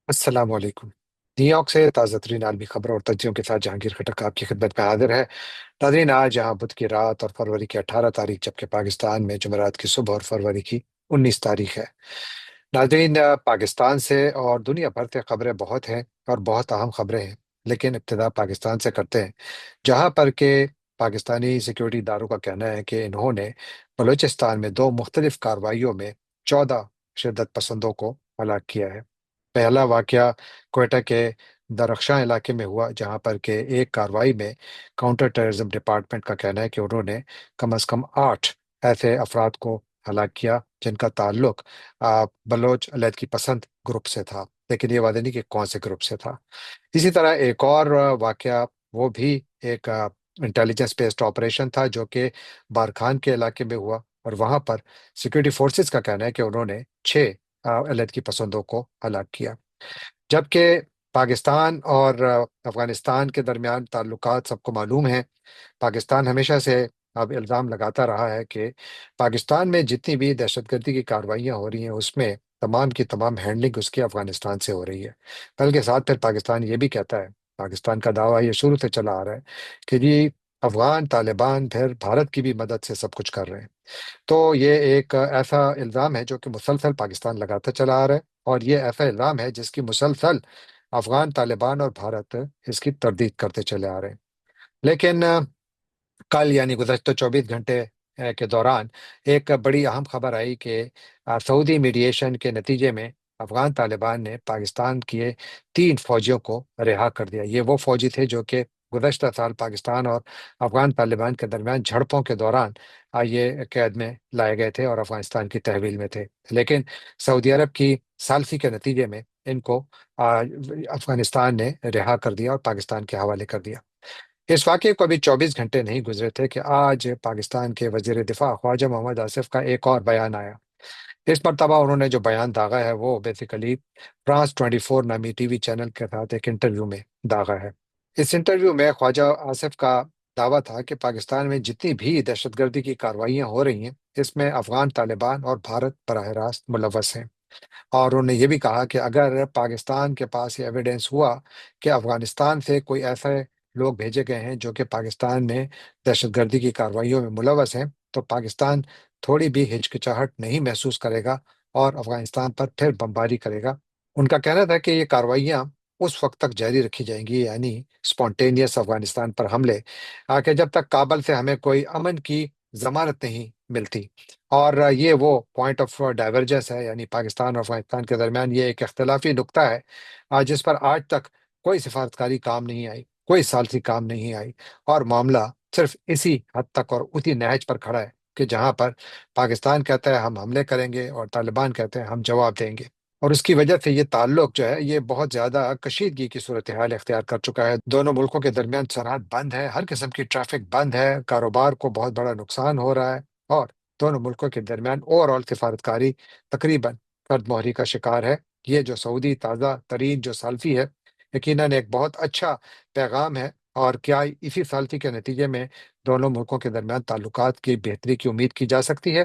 السلام علیکم۔ نیویارک سے تازہ ترین عالمی خبروں اور تجزیوں کے ساتھ جہانگیر خٹک آپ کی خدمت میں حاضر ہے۔ ناظرین، آج یہاں بدھ کی رات اور فروری کی 18 تاریخ، جبکہ پاکستان میں جمعرات کی صبح اور فروری کی 19 تاریخ ہے۔ ناظرین، پاکستان سے اور دنیا بھر سے خبریں بہت ہیں اور بہت اہم خبریں ہیں، لیکن ابتدا پاکستان سے کرتے ہیں، جہاں پر کہ پاکستانی سیکیورٹی اداروں کا کہنا ہے کہ انہوں نے بلوچستان میں دو مختلف کارروائیوں میں 14 شدت پسندوں کو ہلاک کیا ہے۔ پہلا واقعہ کوئٹہ کے درخشاں علاقے میں ہوا، جہاں پر کہ ایک کارروائی میں کاؤنٹر ٹیررزم ڈپارٹمنٹ کا کہنا ہے کہ انہوں نے کم از کم 8 ایسے افراد کو ہلاک کیا جن کا تعلق بلوچ علیحدگی پسند گروپ سے تھا، لیکن یہ وعدہ نہیں کہ کون سے گروپ سے تھا۔ اسی طرح ایک اور واقعہ، وہ بھی ایک انٹیلیجنس بیسڈ آپریشن تھا جو کہ بارکھان کے علاقے میں ہوا، اور وہاں پر سیکورٹی فورسز کا کہنا ہے کہ انہوں نے 6 علیحدگی پسندوں کو ہلاک کیا۔ جبکہ پاکستان اور افغانستان کے درمیان تعلقات سب کو معلوم ہیں۔ پاکستان ہمیشہ سے اب الزام لگاتا رہا ہے کہ پاکستان میں جتنی بھی دہشت گردی کی کارروائیاں ہو رہی ہیں، اس میں تمام کی تمام ہینڈلنگ اس کی افغانستان سے ہو رہی ہے۔ بلکہ ساتھ پھر پاکستان یہ بھی کہتا ہے، پاکستان کا دعویٰ یہ شروع سے چلا آ رہا ہے کہ جی افغان طالبان پھر بھارت کی بھی مدد سے سب کچھ کر رہے ہیں۔ تو یہ ایک ایسا الزام ہے جو کہ مسلسل پاکستان لگاتا چلا آ رہا ہے، اور یہ ایسا الزام ہے جس کی مسلسل افغان طالبان اور بھارت اس کی تردید کرتے چلے آ رہے ہیں۔ لیکن کل یعنی گزشتہ 24 گھنٹے کے دوران ایک بڑی اہم خبر آئی کہ سعودی میڈیشن کے نتیجے میں افغان طالبان نے پاکستان کے 3 فوجیوں کو رہا کر دیا۔ یہ وہ فوجی تھے جو کہ گزشتہ سال پاکستان اور افغان طالبان کے درمیان جھڑپوں کے دوران یہ قید میں لائے گئے تھے اور افغانستان کی تحویل میں تھے، لیکن سعودی عرب کی ثالثی کے نتیجے میں ان کو افغانستان نے رہا کر دیا اور پاکستان کے حوالے کر دیا۔ اس واقعے کو ابھی 24 گھنٹے نہیں گزرے تھے کہ آج پاکستان کے وزیر دفاع خواجہ محمد آصف کا ایک اور بیان آیا۔ اس مرتبہ انہوں نے جو بیان داغا ہے وہ بیسیکلی فرانس 24 نامی ٹی وی چینل کے ساتھ ایک انٹرویو میں داغا ہے۔ اس انٹرویو میں خواجہ آصف کا دعویٰ تھا کہ پاکستان میں جتنی بھی دہشت گردی کی کارروائیاں ہو رہی ہیں، اس میں افغان طالبان اور بھارت براہ راست ملوث ہیں، اور انہوں نے یہ بھی کہا کہ اگر پاکستان کے پاس یہ ایویڈنس ہوا کہ افغانستان سے کوئی ایسے لوگ بھیجے گئے ہیں جو کہ پاکستان میں دہشت گردی کی کارروائیوں میں ملوث ہیں، تو پاکستان تھوڑی بھی ہچکچاہٹ نہیں محسوس کرے گا اور افغانستان پر پھر بمباری کرے گا۔ ان کا کہنا تھا کہ یہ کارروائیاں اس وقت تک جاری رکھی جائیں گی، یعنی سپونٹینیس افغانستان پر حملے، کہ جب تک کابل سے ہمیں کوئی امن کی ضمانت نہیں ملتی۔ اور یہ وہ پوائنٹ آف ڈائیورجنس ہے، یعنی پاکستان اور افغانستان کے درمیان یہ ایک اختلافی نقطہ ہے، جس پر آج تک کوئی سفارتکاری کام نہیں آئی، کوئی ثالثی کام نہیں آئی، اور معاملہ صرف اسی حد تک اور اسی نہج پر کھڑا ہے کہ جہاں پر پاکستان کہتا ہے ہم حملے کریں گے اور طالبان کہتے ہیں ہم جواب دیں گے۔ اور اس کی وجہ سے یہ تعلق جو ہے یہ بہت زیادہ کشیدگی کی صورتحال اختیار کر چکا ہے۔ دونوں ملکوں کے درمیان سرحد بند ہے، ہر قسم کی ٹریفک بند ہے، کاروبار کو بہت بڑا نقصان ہو رہا ہے، اور دونوں ملکوں کے درمیان اوور آل سفارتکاری تقریباً فرد مہری کا شکار ہے۔ یہ جو سعودی تازہ ترین جو ثالثی ہے، یقیناً ایک بہت اچھا پیغام ہے، اور کیا اسی ثالثی کے نتیجے میں دونوں ملکوں کے درمیان تعلقات کی بہتری کی امید کی جا سکتی ہے؟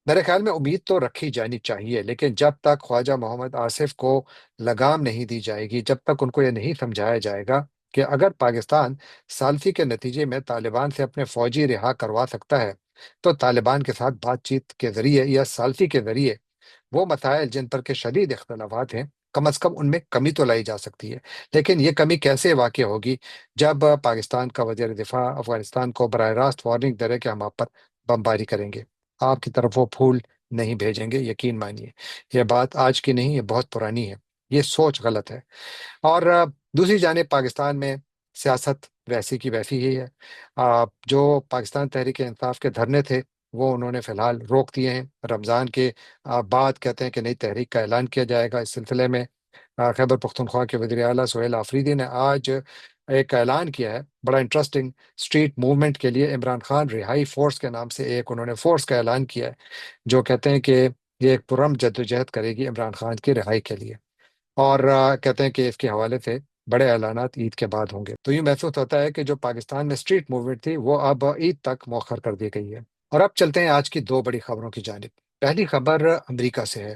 میرے خیال میں امید تو رکھی جانی چاہیے، لیکن جب تک خواجہ محمد آصف کو لگام نہیں دی جائے گی، جب تک ان کو یہ نہیں سمجھایا جائے گا کہ اگر پاکستان ثالثی کے نتیجے میں طالبان سے اپنے فوجی رہا کروا سکتا ہے، تو طالبان کے ساتھ بات چیت کے ذریعے یا ثالثی کے ذریعے وہ مسائل جن پر کے شدید اختلافات ہیں، کم از کم ان میں کمی تو لائی جا سکتی ہے۔ لیکن یہ کمی کیسے واقع ہوگی جب پاکستان کا وزیر دفاع افغانستان کو براہ راست وارننگ دے رہے کہ ہم آپ پر بمباری کریں گے، آپ کی طرف وہ پھول نہیں بھیجیں گے، یقین مانیے۔ یہ بات آج کی نہیں، یہ بہت پرانی ہے، یہ سوچ غلط ہے۔ اور دوسری جانب پاکستان میں سیاست ویسی کی ویسی ہی ہے۔ جو پاکستان تحریک انصاف کے دھرنے تھے وہ انہوں نے فی الحال روک دیے ہیں۔ رمضان کے بعد کہتے ہیں کہ نئی تحریک کا اعلان کیا جائے گا۔ اس سلسلے میں خیبر پختونخوا کے وزیر اعلیٰ سہیل آفریدی نے آج ایک اعلان کیا ہے، بڑا انٹرسٹنگ۔ اسٹریٹ موومنٹ کے لیے عمران خان رہائی فورس کے نام سے ایک انہوں نے فورس کا اعلان کیا ہے، جو کہتے ہیں کہ یہ ایک پرم جدوجہد کرے گی عمران خان کی رہائی کے لیے، اور کہتے ہیں کہ اس کے حوالے سے بڑے اعلانات عید کے بعد ہوں گے۔ تو یوں محسوس ہوتا ہے کہ جو پاکستان میں اسٹریٹ موومنٹ تھی وہ اب عید تک مؤخر کر دی گئی ہے۔ اور اب چلتے ہیں آج کی دو بڑی خبروں کی جانب۔ پہلی خبر امریکہ سے ہے۔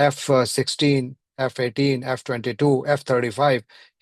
F-16, F-18, F-22, F-35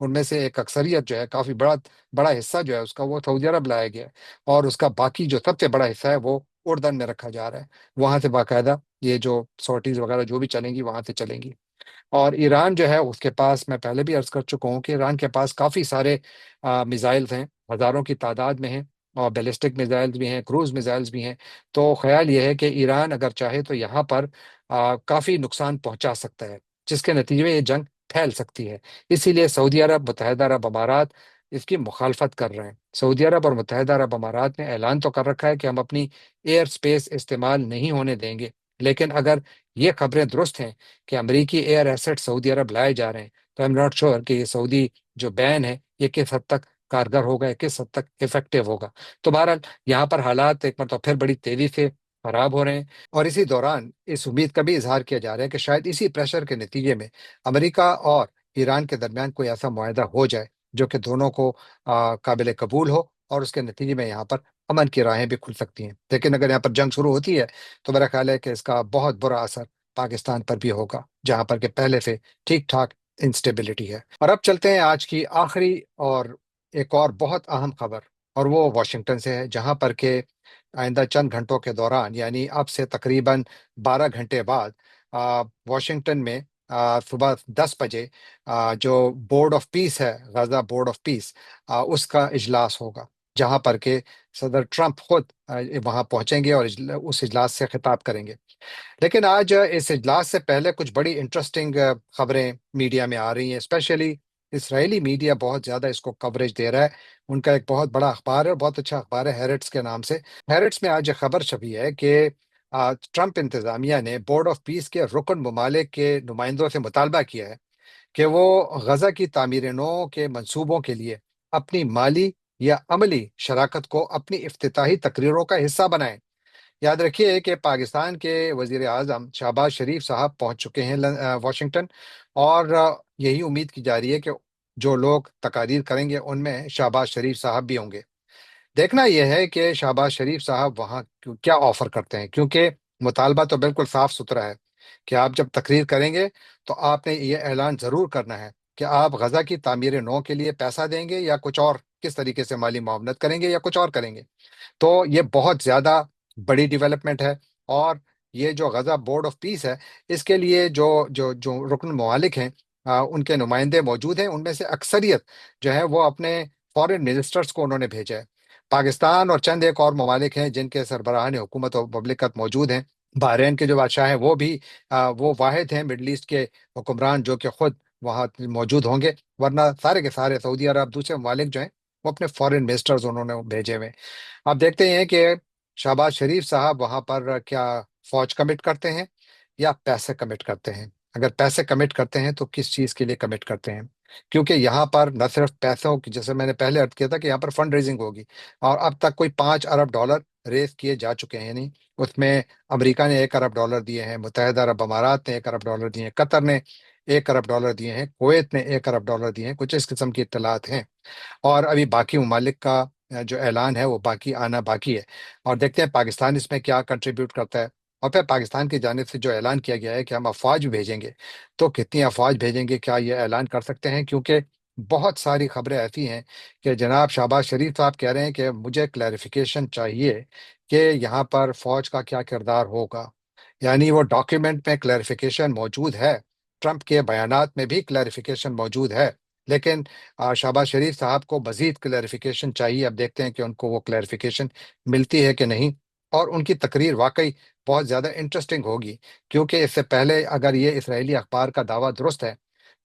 ان میں سے ایک اکثریت جو ہے، کافی بڑا بڑا حصہ جو ہے اس کا، وہ سعودی عرب لایا گیا ہے، اور اس کا باقی جو سب سے بڑا حصہ ہے وہ اردن میں رکھا جا رہا ہے۔ وہاں سے باقاعدہ یہ جو سورٹیز وغیرہ جو بھی چلیں گی وہاں سے چلیں گی۔ اور ایران جو ہے اس کے پاس، میں پہلے بھی عرض کر چکا ہوں کہ ایران کے پاس کافی سارے میزائلز ہیں، ہزاروں کی تعداد میں ہیں، اور بیلسٹک میزائلز بھی ہیں، کروز میزائلز بھی ہیں۔ تو خیال یہ ہے کہ ایران اگر چاہے تو یہاں پر کافی نقصان پہنچا سکتا ہے، جس کے نتیجے میں یہ جنگ پھیل سکتی ہے۔ اسی لیے سعودی عرب، متحدہ عرب امارات اس کی مخالفت کر رہے ہیں۔ سعودی عرب اور متحدہ عرب امارات نے اعلان تو کر رکھا ہے کہ ہم اپنی ایئر سپیس استعمال نہیں ہونے دیں گے، لیکن اگر یہ خبریں درست ہیں کہ امریکی ایئر ایسٹ سعودی عرب لائے جا رہے ہیں، تو ایم ناٹ شور کہ یہ سعودی جو بین ہے یہ کس حد تک کارگر ہوگا، کس حد تک افیکٹو ہوگا۔ تو بہرحال یہاں پر حالات ایک مرتبہ پھر بڑی تیزی سے خراب ہو رہے ہیں، اور اسی دوران اس امید کا بھی اظہار کیا جا رہا ہے کہ شاید اسی پریشر کے نتیجے میں امریکہ اور ایران کے درمیان کوئی ایسا معاہدہ ہو جائے جو کہ دونوں کو قابل قبول ہو، اور اس کے نتیجے میں یہاں پر امن کی راہیں بھی کھل سکتی ہیں۔ لیکن اگر یہاں پر جنگ شروع ہوتی ہے تو میرا خیال ہے کہ اس کا بہت برا اثر پاکستان پر بھی ہوگا، جہاں پر کہ پہلے سے ٹھیک ٹھاک انسٹیبلٹی ہے۔ اور اب چلتے ہیں آج کی آخری اور ایک اور بہت اہم خبر، اور وہ واشنگٹن سے ہے، جہاں پر کہ آئندہ چند گھنٹوں کے دوران، یعنی اب سے تقریباً 12 گھنٹے بعد، واشنگٹن میں صبح 10 بجے جو بورڈ آف پیس ہے، غزہ بورڈ آف پیس، اس کا اجلاس ہوگا، جہاں پر کہ صدر ٹرمپ خود وہاں پہنچیں گے اور اس اجلاس سے خطاب کریں گے۔ لیکن آج اس اجلاس سے پہلے کچھ بڑی انٹرسٹنگ خبریں میڈیا میں آ رہی ہیں، اسپیشلی اسرائیلی میڈیا بہت زیادہ اس کو کوریج دے رہا ہے۔ ان کا ایک بہت بڑا اخبار ہے، بہت اچھا اخبار ہے، ہیرٹس کے نام سے۔ ہیرٹس میں آج یہ خبر چھپی ہے کہ ٹرمپ انتظامیہ نے بورڈ آف پیس کے رکن ممالک کے نمائندوں سے مطالبہ کیا ہے کہ وہ غزہ کی تعمیر نو کے منصوبوں کے لیے اپنی مالی یا عملی شراکت کو اپنی افتتاحی تقریروں کا حصہ بنائیں۔ یاد رکھیے کہ پاکستان کے وزیر اعظم شہباز شریف صاحب پہنچ چکے ہیں واشنگٹن، اور یہی امید کی جا رہی ہے کہ جو لوگ تقاریر کریں گے ان میں شہباز شریف صاحب بھی ہوں گے۔ دیکھنا یہ ہے کہ شہباز شریف صاحب وہاں کیا آفر کرتے ہیں، کیونکہ مطالبہ تو بالکل صاف ستھرا ہے کہ آپ جب تقریر کریں گے تو آپ نے یہ اعلان ضرور کرنا ہے کہ آپ غزہ کی تعمیر نو کے لیے پیسہ دیں گے، یا کچھ اور کس طریقے سے مالی معاونت کریں گے، یا کچھ اور کریں گے۔ تو یہ بہت زیادہ بڑی ڈیولپمنٹ ہے، اور یہ جو غزہ بورڈ آف پیس ہے، اس کے لیے جو جو جو رکن ممالک ہیں، ان کے نمائندے موجود ہیں، ان میں سے اکثریت جو ہے وہ اپنے فورن منسٹرز کو انہوں نے بھیجا ہے۔ پاکستان اور چند ایک اور ممالک ہیں جن کے سربراہان حکومت و مملکت موجود ہیں۔ بحرین کے جو بادشاہ ہیں وہ بھی وہ واحد ہیں مڈل ایسٹ کے حکمران جو کہ خود وہاں موجود ہوں گے، ورنہ سارے کے سارے سعودی عرب، دوسرے ممالک جو ہیں وہ اپنے فورن منسٹرز انہوں نے بھیجے ہوئے ہیں۔ آپ دیکھتے ہیں کہ شہباز شریف صاحب وہاں پر کیا فوج کمٹ کرتے ہیں یا پیسے کمٹ کرتے ہیں۔ اگر پیسے کمٹ کرتے ہیں تو کس چیز کے لیے کمٹ کرتے ہیں؟ کیونکہ یہاں پر نہ صرف پیسوں کی، جیسے میں نے پہلے عرض کیا تھا کہ یہاں پر فنڈ ریزنگ ہوگی، اور اب تک کوئی $5 ارب ریز کیے جا چکے ہیں، نہیں اس میں امریکہ نے $1 ارب دیے ہیں، متحدہ عرب امارات نے $1 ارب دیے ہیں، قطر نے $1 ارب دیے ہیں، کویت نے $1 ارب دیے ہیں، کچھ اس قسم کی اطلاعات ہیں۔ اور ابھی باقی ممالک کا جو اعلان ہے وہ باقی آنا باقی ہے، اور دیکھتے ہیں پاکستان اس میں کیا کنٹریبیوٹ کرتا ہے۔ اور پھر پاکستان کی جانب سے جو اعلان کیا گیا ہے کہ ہم افواج بھی بھیجیں گے، تو کتنی افواج بھیجیں گے، کیا یہ اعلان کر سکتے ہیں؟ کیونکہ بہت ساری خبریں ایسی ہیں کہ جناب شہباز شریف صاحب کہہ رہے ہیں کہ مجھے کلیریفیکیشن چاہیے کہ یہاں پر فوج کا کیا کردار ہوگا۔ یعنی وہ ڈاکیومنٹ میں کلیریفیکیشن موجود ہے، ٹرمپ کے بیانات میں بھی کلیریفیکیشن موجود ہے، لیکن شہباز شریف صاحب کو مزید کلیریفیکیشن چاہیے۔ اب دیکھتے ہیں کہ ان کو وہ کلیریفیکیشن ملتی ہے کہ نہیں، اور ان کی تقریر واقعی بہت زیادہ انٹرسٹنگ ہوگی، کیونکہ اس سے پہلے اگر یہ اسرائیلی اخبار کا دعویٰ درست ہے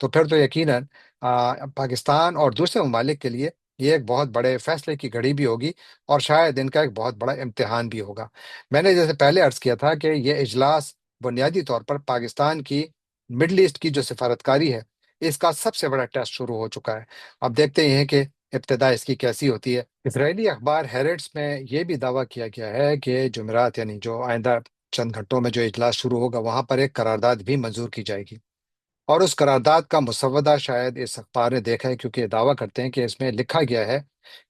تو پھر تو یقیناً پاکستان اور دوسرے ممالک کے لیے یہ ایک بہت بڑے فیصلے کی گھڑی بھی ہوگی، اور شاید ان کا ایک بہت بڑا امتحان بھی ہوگا۔ میں نے جیسے پہلے عرض کیا تھا کہ یہ اجلاس بنیادی طور پر پاکستان کی مڈل ایسٹ کی جو سفارتکاری ہے، اس کا سب سے بڑا ٹیسٹ شروع ہو چکا ہے۔ اب دیکھتے ہیں کہ ابتدا اس کی کیسی ہوتی ہے۔ اسرائیلی اخبار ہیرٹس میں یہ بھی دعویٰ کیا گیا ہے کہ جمعرات، یعنی جو آئندہ چند گھنٹوں میں جو اجلاس شروع ہوگا، وہاں پر ایک قرارداد بھی منظور کی جائے گی، اور اس قرارداد کا مسودہ شاید اس اخبار نے دیکھا ہے، کیونکہ یہ دعویٰ کرتے ہیں کہ اس میں لکھا گیا ہے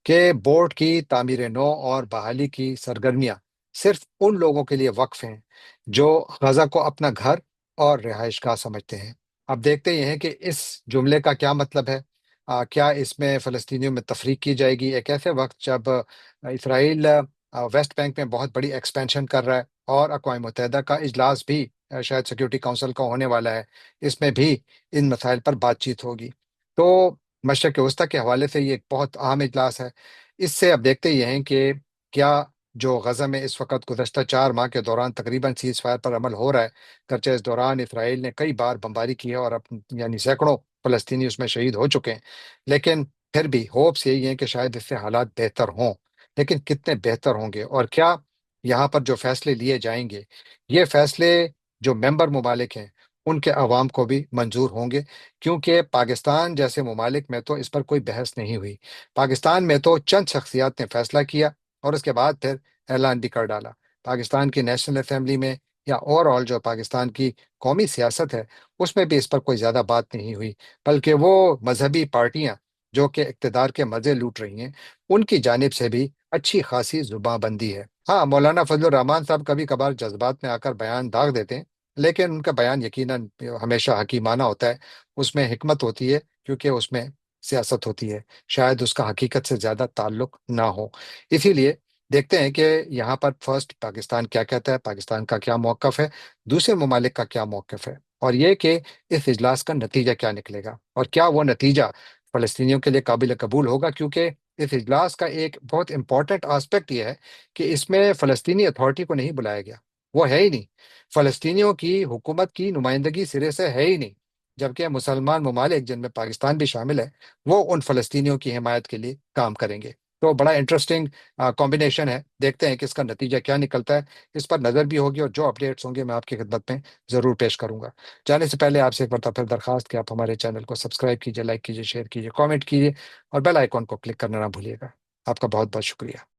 کہ بورڈ کی تعمیر نو اور بحالی کی سرگرمیاں صرف ان لوگوں کے لیے وقف ہیں جو غزہ کو اپنا گھر اور رہائش گاہ سمجھتے ہیں۔ اب دیکھتے یہ ہیں کہ اس جملے کا کیا مطلب ہے۔ کیا اس میں فلسطینیوں میں تفریق کی جائے گی ایک ایسے وقت جب اسرائیل ویسٹ بینک میں بہت بڑی ایکسپینشن کر رہا ہے، اور اقوام متحدہ کا اجلاس بھی شاید سیکیورٹی کونسل کا ہونے والا ہے، اس میں بھی ان مسائل پر بات چیت ہوگی۔ تو مشرق وسطیٰ کے حوالے سے یہ ایک بہت اہم اجلاس ہے۔ اس سے اب دیکھتے یہ ہیں کہ کیا جو غزہ میں اس وقت گزشتہ 4 ماہ کے دوران تقریباً سیز فائر پر عمل ہو رہا ہے، گرچہ اس دوران اسرائیل نے کئی بار بمباری کی ہے اور اب یعنی سینکڑوں فلسطینی اس میں شہید ہو چکے ہیں، لیکن پھر بھی ہوپس یہی ہیں کہ شاید اس سے حالات بہتر ہوں۔ لیکن کتنے بہتر ہوں گے، اور کیا یہاں پر جو فیصلے لیے جائیں گے، یہ فیصلے جو ممبر ممالک ہیں ان کے عوام کو بھی منظور ہوں گے؟ کیونکہ پاکستان جیسے ممالک میں تو اس پر کوئی بحث نہیں ہوئی۔ پاکستان میں تو چند شخصیات نے فیصلہ کیا اور اس کے بعد پھر اعلان بھی کر ڈالا۔ پاکستان کی نیشنل اسمبلی میں یا اوور آل جو پاکستان کی قومی سیاست ہے، اس میں بھی اس پر کوئی زیادہ بات نہیں ہوئی، بلکہ وہ مذہبی پارٹیاں جو کہ اقتدار کے مزے لوٹ رہی ہیں، ان کی جانب سے بھی اچھی خاصی زباں بندی ہے۔ ہاں، مولانا فضل الرحمان صاحب کبھی کبھار جذبات میں آ کر بیان داغ دیتے ہیں، لیکن ان کا بیان یقیناً ہمیشہ حکیمانہ ہوتا ہے، اس میں حکمت ہوتی ہے، کیونکہ اس میں سیاست ہوتی ہے، شاید اس کا حقیقت سے زیادہ تعلق نہ ہو۔ اسی لیے دیکھتے ہیں کہ یہاں پر فرسٹ پاکستان کیا کہتا ہے، پاکستان کا کیا موقف ہے، دوسرے ممالک کا کیا موقف ہے، اور یہ کہ اس اجلاس کا نتیجہ کیا نکلے گا، اور کیا وہ نتیجہ فلسطینیوں کے لیے قابل قبول ہوگا؟ کیونکہ اس اجلاس کا ایک بہت امپورٹنٹ آسپیکٹ یہ ہے کہ اس میں فلسطینی اتھارٹی کو نہیں بلایا گیا، وہ ہے ہی نہیں، فلسطینیوں کی حکومت کی نمائندگی سرے سے ہے ہی نہیں، جبکہ مسلمان ممالک جن میں پاکستان بھی شامل ہے، وہ ان فلسطینیوں کی حمایت کے لیے کام کریں گے۔ تو بڑا انٹرسٹنگ کمبینیشن ہے، دیکھتے ہیں کہ اس کا نتیجہ کیا نکلتا ہے۔ اس پر نظر بھی ہوگی، اور جو اپڈیٹس ہوں گے میں آپ کی خدمت میں ضرور پیش کروں گا۔ جانے سے پہلے آپ سے ایک مرتبہ پھر درخواست کہ آپ ہمارے چینل کو سبسکرائب کیجیے، لائک کیجیے، شیئر کیجیے، کامنٹ کیجیے، اور بیل آئیکن کو کلک کرنا نہ بھولیے گا۔ آپ کا بہت بہت شکریہ۔